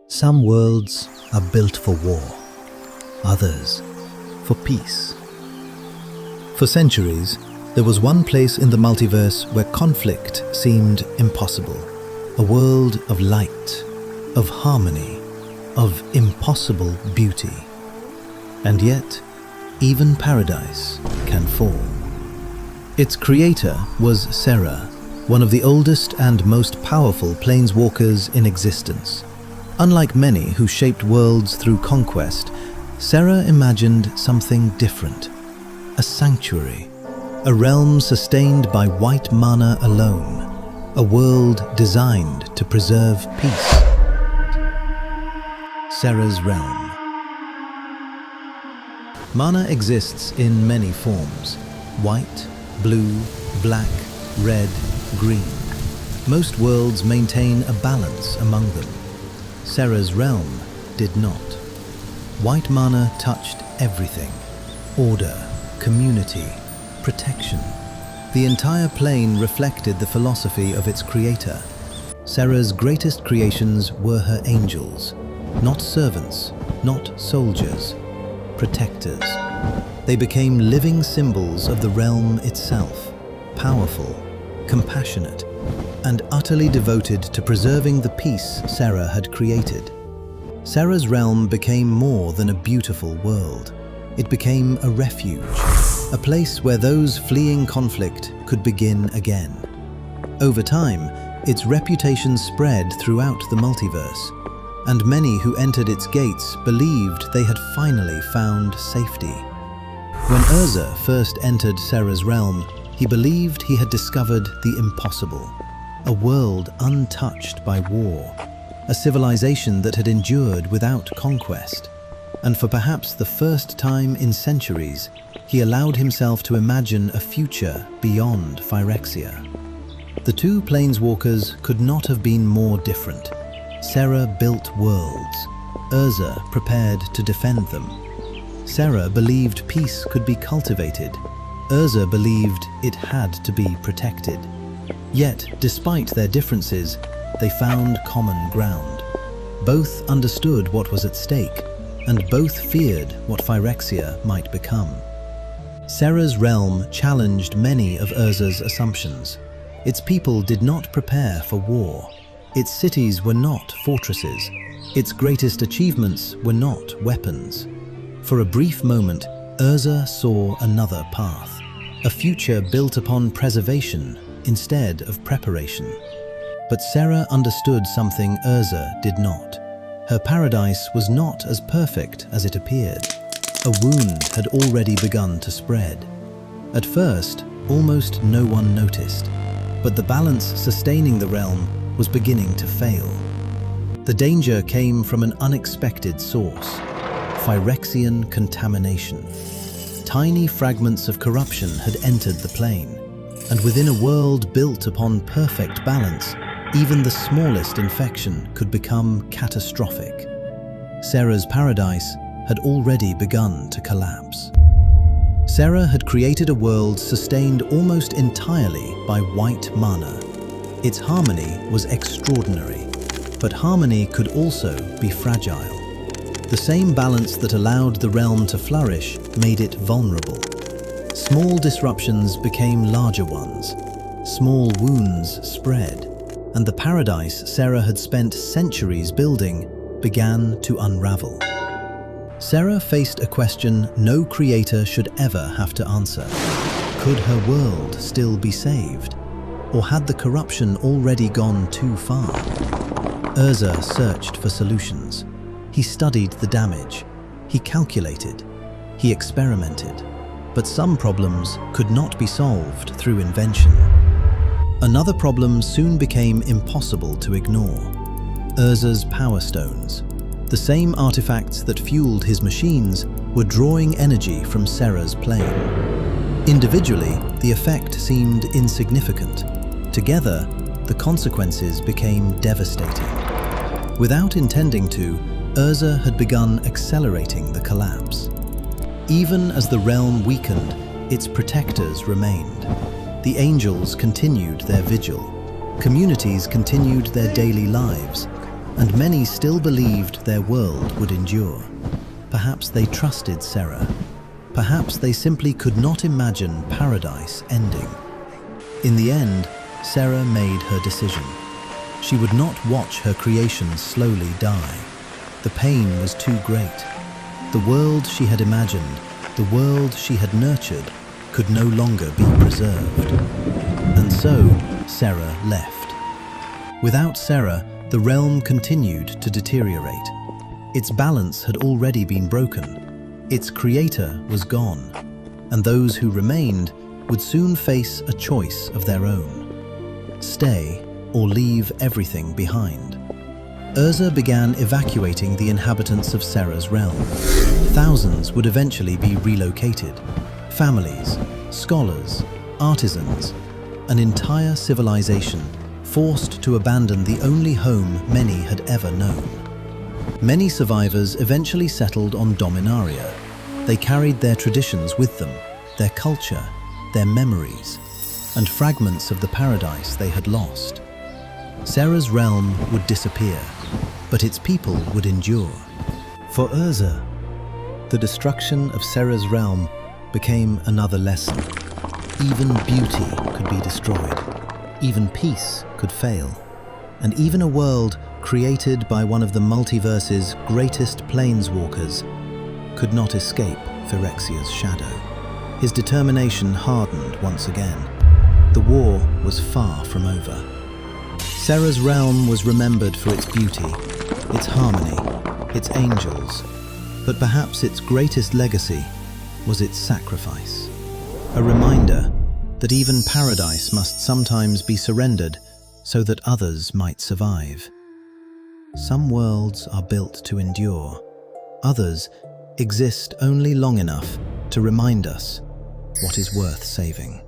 Some worlds are built for war, others for peace. For centuries, there was one place in the multiverse where conflict seemed impossible. A world of light, of harmony, of impossible beauty. And yet, even paradise can fall. Its creator was Serra, one of the oldest and most powerful planeswalkers in existence. Unlike many who shaped worlds through conquest, Serra imagined something different. A sanctuary, a realm sustained by white mana alone, a world designed to preserve peace. Serra's realm. Mana exists in many forms: white, blue, black, red, green. Most worlds maintain a balance among them. Serra's realm did not. White mana touched everything: order, community, protection. The entire plane reflected the philosophy of its creator. Serra's greatest creations were her angels, not servants, not soldiers, protectors. They became living symbols of the realm itself, powerful, compassionate, and utterly devoted to preserving the peace Serra had created. Serra's realm became more than a beautiful world. It became a refuge, a place where those fleeing conflict could begin again. Over time, its reputation spread throughout the multiverse, and many who entered its gates believed they had finally found safety. When Urza first entered Serra's realm, he believed he had discovered the impossible. A world untouched by war, a civilization that had endured without conquest. And for perhaps the first time in centuries, he allowed himself to imagine a future beyond Phyrexia. The two planeswalkers could not have been more different. Serra built worlds. Urza prepared to defend them. Serra believed peace could be cultivated. Urza believed it had to be protected. Yet, despite their differences, they found common ground. Both understood what was at stake, and both feared what Phyrexia might become. Serra's realm challenged many of Urza's assumptions. Its people did not prepare for war. Its cities were not fortresses. Its greatest achievements were not weapons. For a brief moment, Urza saw another path, a future built upon preservation instead of preparation. But Serra understood something Urza did not. Her paradise was not as perfect as it appeared. A wound had already begun to spread. At first, almost no one noticed, but the balance sustaining the realm was beginning to fail. The danger came from an unexpected source: Phyrexian contamination. Tiny fragments of corruption had entered the plane, and within a world built upon perfect balance, even the smallest infection could become catastrophic. Serra's paradise had already begun to collapse. Serra had created a world sustained almost entirely by white mana. Its harmony was extraordinary, but harmony could also be fragile. The same balance that allowed the realm to flourish made it vulnerable. Small disruptions became larger ones. Small wounds spread, and the paradise Serra had spent centuries building began to unravel. Serra faced a question no creator should ever have to answer. Could her world still be saved? Or had the corruption already gone too far? Urza searched for solutions. He studied the damage. He calculated. He experimented. But some problems could not be solved through invention. Another problem soon became impossible to ignore: Urza's power stones. The same artifacts that fueled his machines were drawing energy from Serra's plane. Individually, the effect seemed insignificant. Together, the consequences became devastating. Without intending to, Urza had begun accelerating the collapse. Even as the realm weakened, its protectors remained. The angels continued their vigil. Communities continued their daily lives. and many still believed their world would endure. Perhaps they trusted Serra. Perhaps they simply could not imagine paradise ending. In the end, Serra made her decision. She would not watch her creations slowly die. The pain was too great. The world she had imagined, the world she had nurtured, could no longer be preserved. And so, Serra left. Without Serra, the realm continued to deteriorate. Its balance had already been broken. Its creator was gone, and those who remained would soon face a choice of their own: stay or leave everything behind. Urza began evacuating the inhabitants of Serra's realm. Thousands would eventually be relocated. Families, scholars, artisans, an entire civilization forced to abandon the only home many had ever known. Many survivors eventually settled on Dominaria. They carried their traditions with them, their culture, their memories, and fragments of the paradise they had lost. Serra's realm would disappear, but its people would endure. For Urza, the destruction of Serra's realm became another lesson. Even beauty could be destroyed, even peace could fail, and even a world created by one of the multiverse's greatest planeswalkers could not escape Phyrexia's shadow. His determination hardened once again. The war was far from over. Serra's realm was remembered for its beauty, its harmony, its angels, but perhaps its greatest legacy was its sacrifice. A reminder that even paradise must sometimes be surrendered so that others might survive. Some worlds are built to endure. Others exist only long enough to remind us what is worth saving.